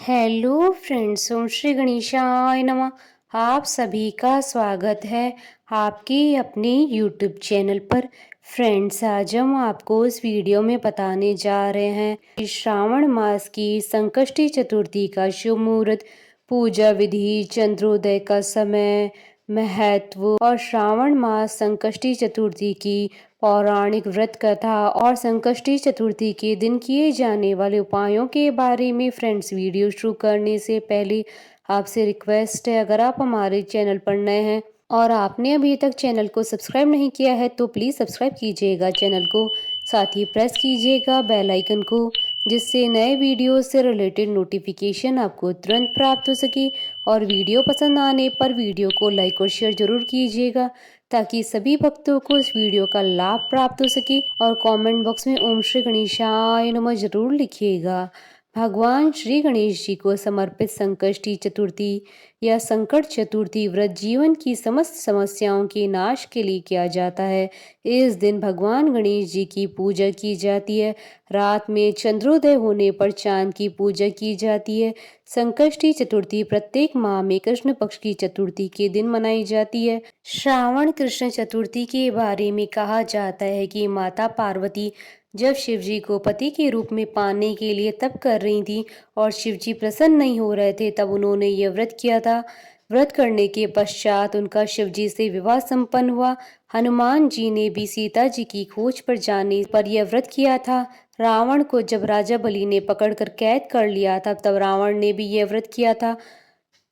Hello friends, ओम श्री गणेशाय नमः। आप सभी का स्वागत है आपके अपने यूट्यूब चैनल पर। फ्रेंड्स, आज हम आपको इस वीडियो में बताने जा रहे हैं कि श्रावण मास की संकष्टी चतुर्थी का शुभ मुहूर्त, पूजा विधि, चंद्रोदय का समय, महत्व और श्रावण मास संकष्टी चतुर्थी की पौराणिक व्रत कथा और संकष्टी चतुर्थी के दिन किए जाने वाले उपायों के बारे में। फ्रेंड्स, वीडियो शुरू करने से पहले आपसे रिक्वेस्ट है, अगर आप हमारे चैनल पर नए हैं और आपने अभी तक चैनल को सब्सक्राइब नहीं किया है तो प्लीज़ सब्सक्राइब कीजिएगा चैनल को, साथ ही प्रेस कीजिएगा बेल आइकन को, जिससे नए वीडियो से रिलेटेड नोटिफिकेशन आपको तुरंत प्राप्त हो सके। और वीडियो पसंद आने पर वीडियो को लाइक और शेयर जरूर कीजिएगा ताकि सभी भक्तों को इस वीडियो का लाभ प्राप्त हो सके। और कमेंट बॉक्स में ओम श्री गणेशाय नमः जरूर लिखिएगा। भगवान श्री गणेश जी को समर्पित संकष्टी चतुर्थी या संकट चतुर्थी व्रत जीवन की समस्त समस्याओं के नाश के लिए किया जाता है। इस दिन भगवान गणेश जी की पूजा की जाती है। रात में चंद्रोदय होने पर चांद की पूजा की जाती है। संकष्टी चतुर्थी प्रत्येक माह में कृष्ण पक्ष की चतुर्थी के दिन मनाई जाती है। श्रावण कृष्ण चतुर्थी के बारे में कहा जाता है कि माता पार्वती जब शिवजी को पति के रूप में पाने के लिए तप कर रही थी और शिवजी प्रसन्न नहीं हो रहे थे, तब उन्होंने यह व्रत किया था। व्रत करने के पश्चात उनका शिवजी से विवाह संपन्न हुआ। हनुमान जी ने भी सीता जी की खोज पर जाने पर यह व्रत किया था। रावण को जब राजा बलि ने पकड़कर कैद कर लिया था, तब रावण ने भी यह व्रत किया था।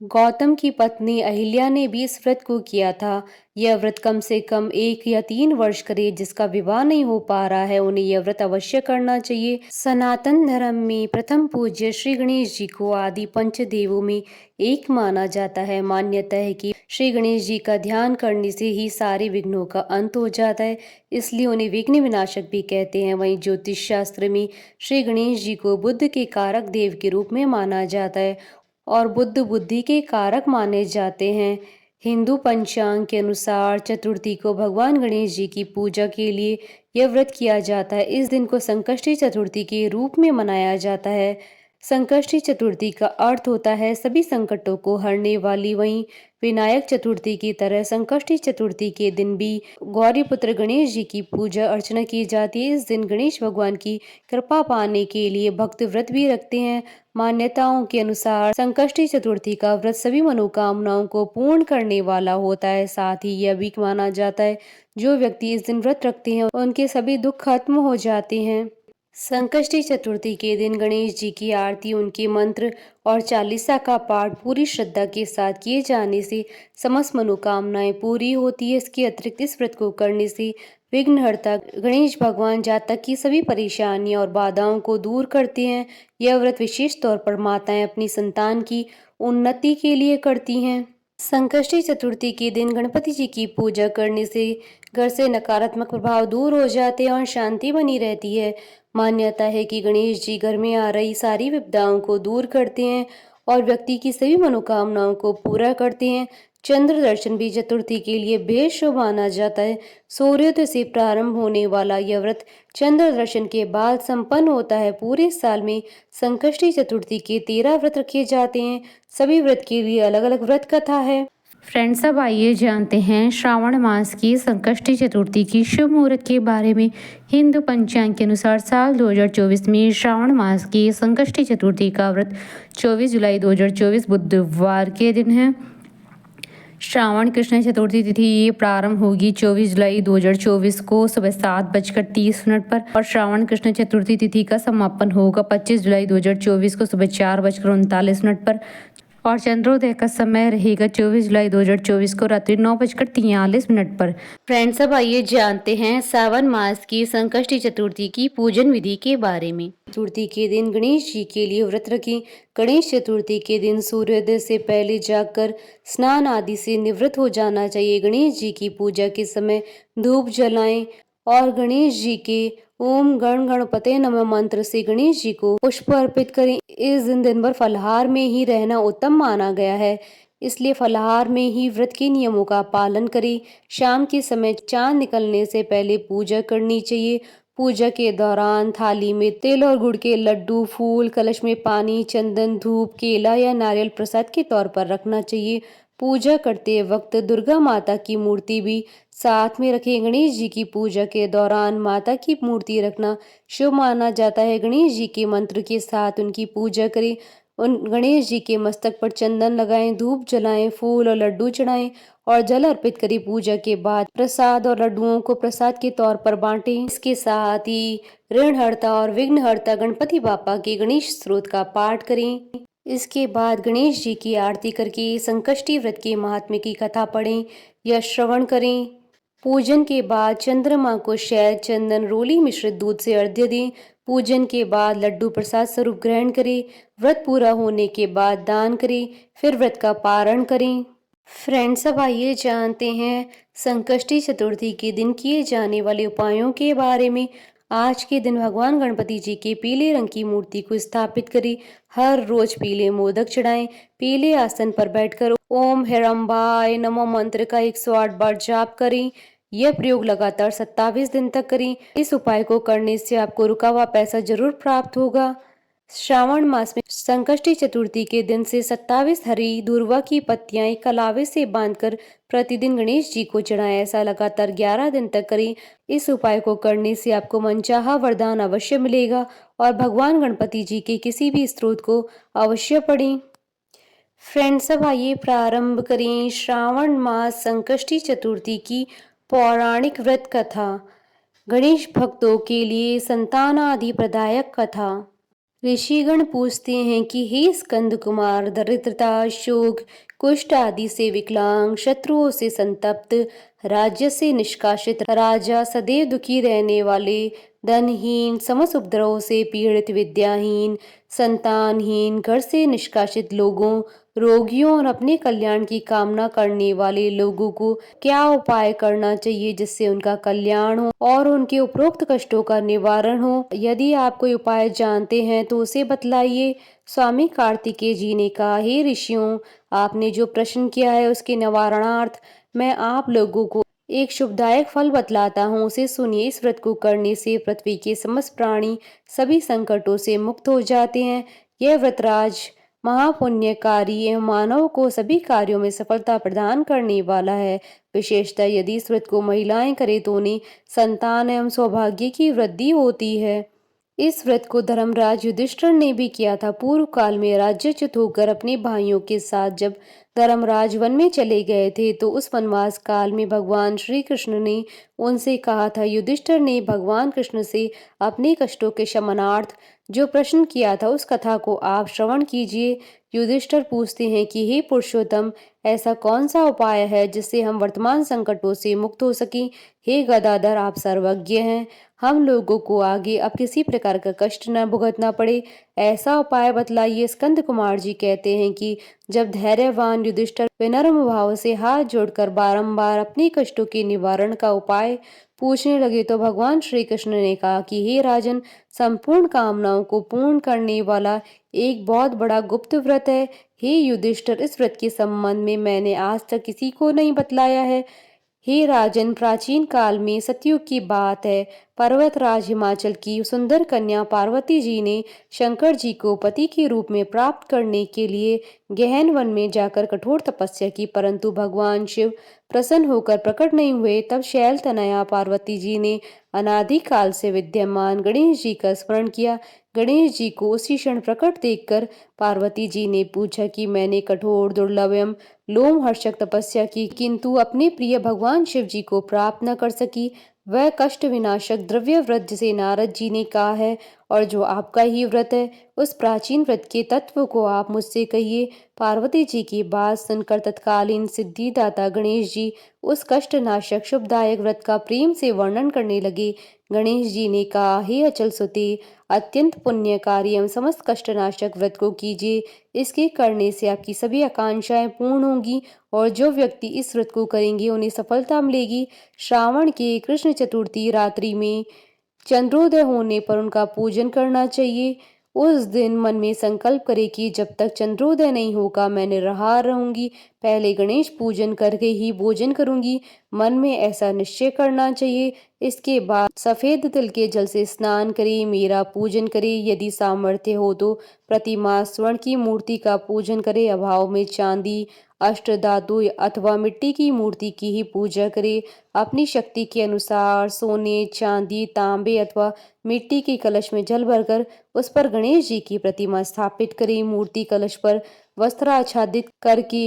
गौतम की पत्नी अहिल्या ने भी इस व्रत को किया था। यह व्रत कम से कम 1 या 3 वर्ष करे। जिसका विवाह नहीं हो पा रहा है, उन्हें यह व्रत अवश्य करना चाहिए। सनातन धर्म में प्रथम पूज्य श्री गणेश जी को आदि पंचदेवों में एक माना जाता है। मान्यता है कि श्री गणेश जी का ध्यान करने से ही सारे विघ्नों का अंत हो जाता है, इसलिए उन्हें विघ्न विनाशक भी कहते हैं। वहीं ज्योतिष शास्त्र में श्री गणेश जी को बुद्ध के कारक देव के रूप में माना जाता है और बुद्ध बुद्धि के कारक माने जाते हैं। हिंदू पंचांग के अनुसार चतुर्थी को भगवान गणेश जी की पूजा के लिए यह व्रत किया जाता है। इस दिन को संकष्टी चतुर्थी के रूप में मनाया जाता है। संकष्टी चतुर्थी का अर्थ होता है सभी संकटों को हरने वाली। वहीं विनायक चतुर्थी की तरह संकष्टी चतुर्थी के दिन भी गौरी पुत्र गणेश जी की पूजा अर्चना की जाती है। इस दिन गणेश भगवान की कृपा पाने के लिए भक्त व्रत भी रखते हैं। मान्यताओं के अनुसार संकष्टी चतुर्थी का व्रत सभी मनोकामनाओं को पूर्ण करने वाला होता है। साथ ही यह भी माना जाता है जो व्यक्ति इस दिन व्रत रखते हैं उनके सभी दुख खत्म हो जाते हैं। संकष्टी चतुर्थी के दिन गणेश जी की आरती, उनके मंत्र और चालीसा का पाठ पूरी श्रद्धा के साथ किए जाने से समस्त मनोकामनाएं पूरी होती है। इसके अतिरिक्त इस व्रत को करने से विघ्नहर्ता गणेश भगवान जातक की सभी परेशानियां और बाधाओं को दूर करते हैं। यह व्रत विशेष तौर पर माताएं अपनी संतान की उन्नति के लिए करती हैं। संकष्टी चतुर्थी के दिन गणपति जी की पूजा करने से घर से नकारात्मक प्रभाव दूर हो जाते हैं और शांति बनी रहती है। मान्यता है कि गणेश जी घर में आ रही सारी विपदाओं को दूर करते हैं और व्यक्ति की सभी मनोकामनाओं को पूरा करते हैं। चंद्र दर्शन भी चतुर्थी के लिए बेहद शुभ माना जाता है। सूर्योदय से प्रारंभ होने वाला यह व्रत चंद्र दर्शन के बाद संपन्न होता है। पूरे साल में संकष्टी चतुर्थी के 13 व्रत रखे जाते हैं। सभी व्रत के लिए अलग अलग व्रत कथा है। फ्रेंड्स, अब आइए जानते हैं श्रावण मास की संकष्टी चतुर्थी की शुभ मुहूर्त के बारे में। हिंदू पंचांग के अनुसार साल 2024 में श्रावण मास की संकष्टी चतुर्थी का व्रत 24 जुलाई 2024 बुधवार के दिन है। श्रावण कृष्ण चतुर्थी तिथि प्रारंभ होगी 24 जुलाई 2024 को सुबह 7:30 पर और श्रावण कृष्ण चतुर्थी तिथि का समापन होगा 25 जुलाई 2024 को सुबह 4:39 पर और चंद्रोदय का समय रहेगा 24 जुलाई 2024 को रात्रि 9:43 पर। फ्रेंड्स, अब आइए जानते हैं सावन मास की संकष्टी चतुर्थी की पूजन विधि के बारे में। चतुर्थी के दिन गणेश जी के लिए व्रत रखें। गणेश चतुर्थी के दिन सूर्योदय से पहले जागकर स्नान आदि से निवृत्त हो जाना चाहिए। गणेश जी की पूजा के समय धूप जलाएं और गणेश जी के ओम गण गणपते नमः मंत्र से गणेश जी को पुष्प अर्पित करें। इस दिन भर फलाहार में ही रहना उत्तम माना गया है, इसलिए फलाहार में ही व्रत के नियमों का पालन करें। शाम के समय चांद निकलने से पहले पूजा करनी चाहिए। पूजा के दौरान थाली में तिल और गुड़ के लड्डू, फूल, कलश में पानी, चंदन, धूप, केला या नारियल प्रसाद के तौर पर रखना चाहिए। पूजा करते वक्त दुर्गा माता की मूर्ति भी साथ में रखें। गणेश जी की पूजा के दौरान माता की मूर्ति रखना शुभ माना जाता है। गणेश जी के मंत्र के साथ उनकी पूजा करें। उन गणेश जी के मस्तक पर चंदन लगाएं, धूप जलाएं, फूल और लड्डू चढ़ाएं और जल अर्पित करें। पूजा के बाद प्रसाद और लड्डुओं को प्रसाद के तौर पर बांटें। इसके साथ ही ऋणहर्ता और विघ्नहर्ता गणपति बापा के गणेश स्तोत्र का पाठ करें। इसके बाद गणेश जी की आरती करके संकष्टी व्रत के महात्म्य की कथा पढ़ें या श्रवण करें। पूजन के बाद चंद्रमा को शहद, चंदन, रोली मिश्रित दूध से अर्घ्य दें। पूजन के बाद लड्डू प्रसाद स्वरूप ग्रहण करें। व्रत पूरा होने के बाद दान करें, फिर व्रत का पारण करें। फ्रेंड्स, अब आइए जानते हैं संकष्टी चतुर्थी के दिन किए जाने वाले उपायों के बारे में। आज के दिन भगवान गणपति जी के पीले रंग की मूर्ति को स्थापित करें। हर रोज पीले मोदक चढ़ाएं। पीले आसन पर बैठकर ओम हिरंबाय नमः मंत्र का 108 बार जाप करें। यह प्रयोग लगातार 27 दिन तक करें। इस उपाय को करने से आपको रुका हुआ पैसा जरूर प्राप्त होगा। श्रावण मास में संकष्टी चतुर्थी के दिन से 27 हरी दूर्वा की पत्तियां एक कलावे से बांधकर प्रतिदिन गणेश जी को चढ़ाएं। ऐसा लगातार 11 दिन तक करें। इस उपाय को करने से आपको मनचाहा वरदान अवश्य मिलेगा और भगवान गणपति जी के किसी भी स्तोत्र को अवश्य पढ़ें। फ्रेंड्स, अब आइए प्रारंभ करें श्रावण मास संकष्टी चतुर्थी की पौराणिक व्रत कथा। गणेश भक्तों के लिए संतानादि प्रदायक कथा। ऋषिगण पूछते हैं कि हे स्कंद कुमार, दरिद्रता, शोक, कुष्ठ आदि से विकलांग, शत्रुओं से संतप्त, राज्य से निष्कासित राजा, सदैव दुखी रहने वाले, धनहीन, समस्त उपद्रवों से पीड़ित, विद्याहीन, संतानहीन, घर से निष्कासित लोगों, रोगियों और अपने कल्याण की कामना करने वाले लोगों को क्या उपाय करना चाहिए जिससे उनका कल्याण हो और उनके उपरोक्त कष्टों का निवारण हो। यदि आप कोई उपाय जानते हैं तो उसे बतलाइए। स्वामी कार्तिकेय जी ने कहा, हे ऋषियों, आपने जो प्रश्न किया है उसके निवारणार्थ मैं आप लोगों को एक शुभदायक फल बतलाता हूँ, उसे सुनिए। इस व्रत को करने से पृथ्वी के समस्त प्राणी सभी संकटों से मुक्त हो जाते हैं। यह व्रतराज महापुण्यकारी एवं मानव को सभी कार्यों में सफलता प्रदान करने वाला है। विशेषतः यदि इस व्रत को महिलाएं करें तो उन्हें संतान एवं सौभाग्य की वृद्धि होती है। इस व्रत को धर्मराज युधिष्ठिर ने भी किया था। पूर्व काल में राज्यच्युत होकर अपने भाइयों के साथ जब धर्मराज वन में चले गए थे तो उस वनवास काल में भगवान श्री कृष्ण ने उनसे कहा था। युधिष्ठिर ने भगवान कृष्ण से अपने कष्टों के शमनार्थ जो प्रश्न किया था उस कथा को आप श्रवण कीजिए। युधिष्ठिर पूछते हैं कि हे पुरुषोत्तम, ऐसा कौन सा उपाय है जिससे हम वर्तमान संकटों से मुक्त हो सकें। हे गदाधर, आप सर्वज्ञ हैं, हम लोगों को आगे अब किसी प्रकार का कष्ट न भुगतना पड़े, ऐसा उपाय बतलाइए। स्कंद कुमार जी कहते हैं कि जब धैर्यवान युधिष्ठिर विनम्र भाव से हाथ जोड़कर बारंबार अपने कष्टों के निवारण का उपाय पूछने लगे तो भगवान श्री कृष्ण ने कहा कि हे राजन, संपूर्ण कामनाओं को पूर्ण करने वाला एक बहुत बड़ा गुप्त व्रत है। हे युधिष्ठिर, इस व्रत के संबंध में मैंने आज तक किसी को नहीं बतलाया है। हे राजन, प्राचीन काल में सतयुग की बात है। पर्वतराज हिमाचल की सुंदर कन्या पार्वती जी ने शंकर जी को पति के रूप में प्राप्त करने के लिए गहन वन में जाकर कठोर तपस्या की, परंतु भगवान शिव प्रसन्न होकर प्रकट नहीं हुए। तब शैल तनया पार्वती जी ने अनादिकाल से विद्यमान गणेश जी का स्मरण किया। गणेश जी को उसी क्षण प्रकट देखकर पार्वती जी ने पूछा कि मैंने कठोर, दुर्लभ एवं लोमहर्षक तपस्या की, किंतु अपने प्रिय भगवान शिव जी को प्राप्त न कर सकी। वह कष्ट विनाशक द्रव्य व्रत जिसे नारद जी ने कहा है और जो आपका ही व्रत है, उस प्राचीन व्रत के तत्व को आप मुझसे कहिए। पार्वती जी की बात सुनकर तत्कालीन सिद्धिदाता गणेश जी उस कष्टनाशक शुभदायक व्रत का प्रेम से वर्णन करने लगे। गणेश जी ने कहा, हे अचल सुते, अत्यंत पुण्यकारी एवं समस्त कष्टनाशक व्रत को कीजिए। इसके करने से आपकी सभी आकांक्षाएं पूर्ण होंगी और जो व्यक्ति इस व्रत को करेंगे उन्हें सफलता मिलेगी। श्रावण के कृष्ण चतुर्थी रात्रि में चंद्रोदय होने पर उनका पूजन करना चाहिए। उस दिन मन में संकल्प करे कि जब तक चंद्रोदय नहीं होगा मैं निराहार रहूंगी, पहले गणेश पूजन करके ही भोजन करूंगी। मन में ऐसा निश्चय करना चाहिए। इसके बाद सफेद तिल के जल से स्नान करें, मेरा पूजन करें। यदि सामर्थ्य हो तो प्रतिमा स्वर्ण की मूर्ति का पूजन करें, अभाव में चांदी, अष्टधातु अथवा मिट्टी की मूर्ति की ही पूजा करें। अपनी शक्ति के अनुसार सोने, चांदी, तांबे अथवा मिट्टी के कलश में जल भरकर उस पर गणेश जी की प्रतिमा स्थापित करें। मूर्ति कलश पर वस्त्र आच्छादित करके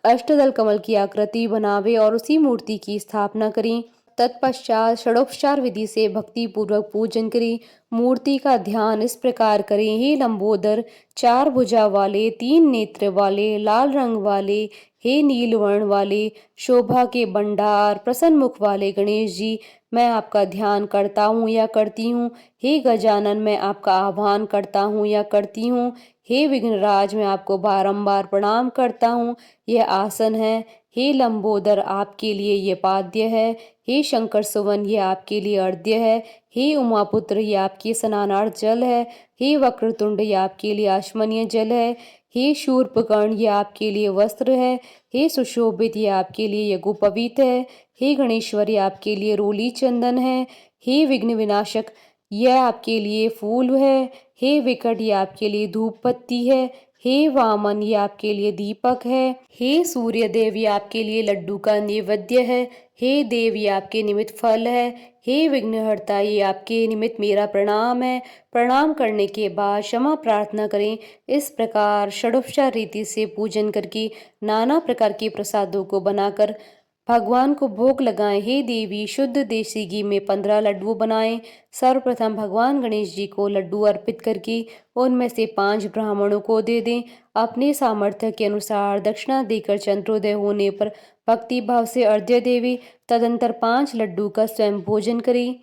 अष्टदल कमल की आकृति बनावे और उसी मूर्ति की स्थापना करें। तत्पश्चात षडोपचार विधि से भक्ति पूर्वक पूजन करें। मूर्ति का ध्यान इस प्रकार करें, हे लंबोदर, 4 भुजा वाले, 3 नेत्र वाले, लाल रंग वाले, हे नीलवर्ण वाले, शोभा के भंडार, प्रसन्न मुख वाले गणेश जी, मैं आपका ध्यान करता हूँ या करती हूँ। हे गजानन, मैं आपका आह्वान करता हूँ या करती हूँ। हे विघ्नराज, मैं आपको बारंबार प्रणाम करता हूँ। यह आसन है। हे लंबोदर, आपके लिए ये पाद्य है। हे शंकर सुवन, ये आपके लिए अर्घ्य है। हे उमापुत्र, ये आपके स्नानार्थ जल है। हे वक्रतुंड, ये आपके लिए आचमनीय जल है। हे शूर्पकर्ण, ये आपके लिए वस्त्र है। हे सुशोभित, ये आपके लिए यज्ञोपवीत है। हे गणेश्वर, ये आपके लिए रोली चंदन है। हे विघ्न विनाशक, यह आपके लिए फूल है। हे विकट, ये आपके लिए धूप पत्ती है। हे वामन, ये आपके लिए दीपक है। हे सूर्य देव, ये आपके लिए लड्डू का नैवेद्य है। हे देव, ये आपके निमित्त फल है। हे विघ्नहर्ता, ये आपके निमित्त मेरा प्रणाम है। प्रणाम करने के बाद क्षमा प्रार्थना करें। इस प्रकार षडोपचार रीति से पूजन करके नाना प्रकार के प्रसादों को बनाकर भगवान को भोग लगाएं। हे देवी, शुद्ध देसी घी में 15 लड्डू बनाएं। सर्वप्रथम भगवान गणेश जी को लड्डू अर्पित करके उनमें से 5 ब्राह्मणों को दे दें। अपने सामर्थ्य के अनुसार दक्षिणा देकर चंद्रोदय होने पर भक्ति भाव से अर्घ्य देवी। तदंतर 5 लड्डू का स्वयं भोजन करें।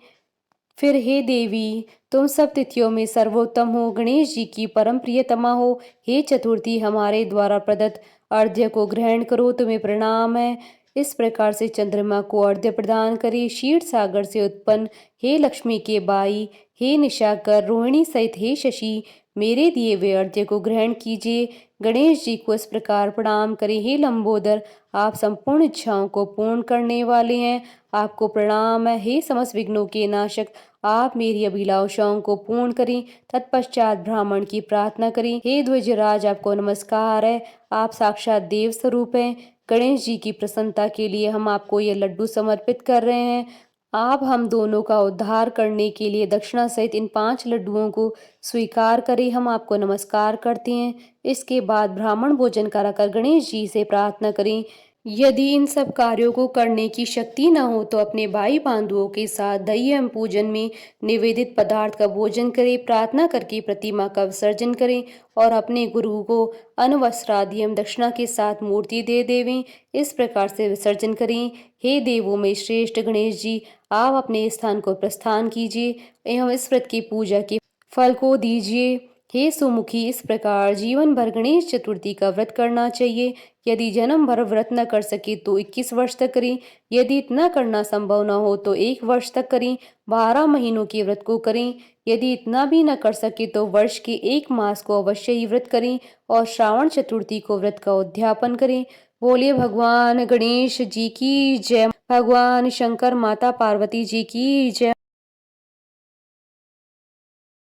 फिर हे देवी, तुम सब तिथियों में सर्वोत्तम हो, गणेश जी की परम प्रियतमा हो। हे चतुर्थी, हमारे द्वारा प्रदत्त अर्घ्य को ग्रहण करो, तुम्हें प्रणाम है। इस प्रकार से चंद्रमा को अर्घ्य प्रदान करें। क्षीर सागर से उत्पन्न हे लक्ष्मी के बाई, हे निशाकर, रोहिणी सहित हे शशि, मेरे दिए हुए अर्घ्य को ग्रहण कीजिए। गणेश जी को इस प्रकार प्रणाम करें, हे लंबोदर, आप संपूर्ण इच्छाओं को पूर्ण करने वाले हैं, आपको प्रणाम है। हे समस्त विघ्नों के नाशक, आप मेरी अभिलाषाओं को पूर्ण करें। तत्पश्चात ब्राह्मण की प्रार्थना करें, हे ध्वजराज, आपको नमस्कार है, आप साक्षात देव स्वरूप हैं। गणेश जी की प्रसन्नता के लिए हम आपको ये लड्डू समर्पित कर रहे हैं। आप हम दोनों का उद्धार करने के लिए दक्षिणा सहित इन 5 लड्डुओं को स्वीकार करें। हम आपको नमस्कार करते हैं। इसके बाद ब्राह्मण भोजन कराकर गणेश जी से प्रार्थना करें। यदि इन सब कार्यों को करने की शक्ति न हो तो अपने भाई बंधुओं के साथ दही एवं पूजन में निवेदित पदार्थ का भोजन करें। प्रार्थना करके प्रतिमा का विसर्जन करें और अपने गुरु को अन्न वस्त्रादि एवं दक्षिणा के साथ मूर्ति दे देवें। इस प्रकार से विसर्जन करें। हे देवों में श्रेष्ठ गणेश जी, आप अपने स्थान को प्रस्थान कीजिए एवं इस व्रत की पूजा के फल को दीजिए। हे सुमुखी, इस प्रकार जीवन भर गणेश चतुर्थी का व्रत करना चाहिए। यदि जन्म भर व्रत न कर सके तो 21 वर्ष तक करें। यदि इतना करना संभव न हो तो 1 वर्ष तक करें। 12 महीनों के व्रत को करें। यदि इतना भी न कर सके तो वर्ष के 1 मास को अवश्य ही व्रत करें और श्रावण चतुर्थी को व्रत का उद्यापन करें। बोलिए भगवान गणेश जी की जय। भगवान शंकर, माता पार्वती जी की जय।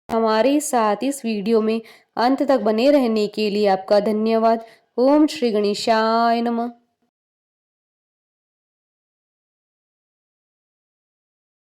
हमारे साथ इस वीडियो में अंत तक बने रहने के लिए आपका धन्यवाद। ओम श्री गणेशाय नमः।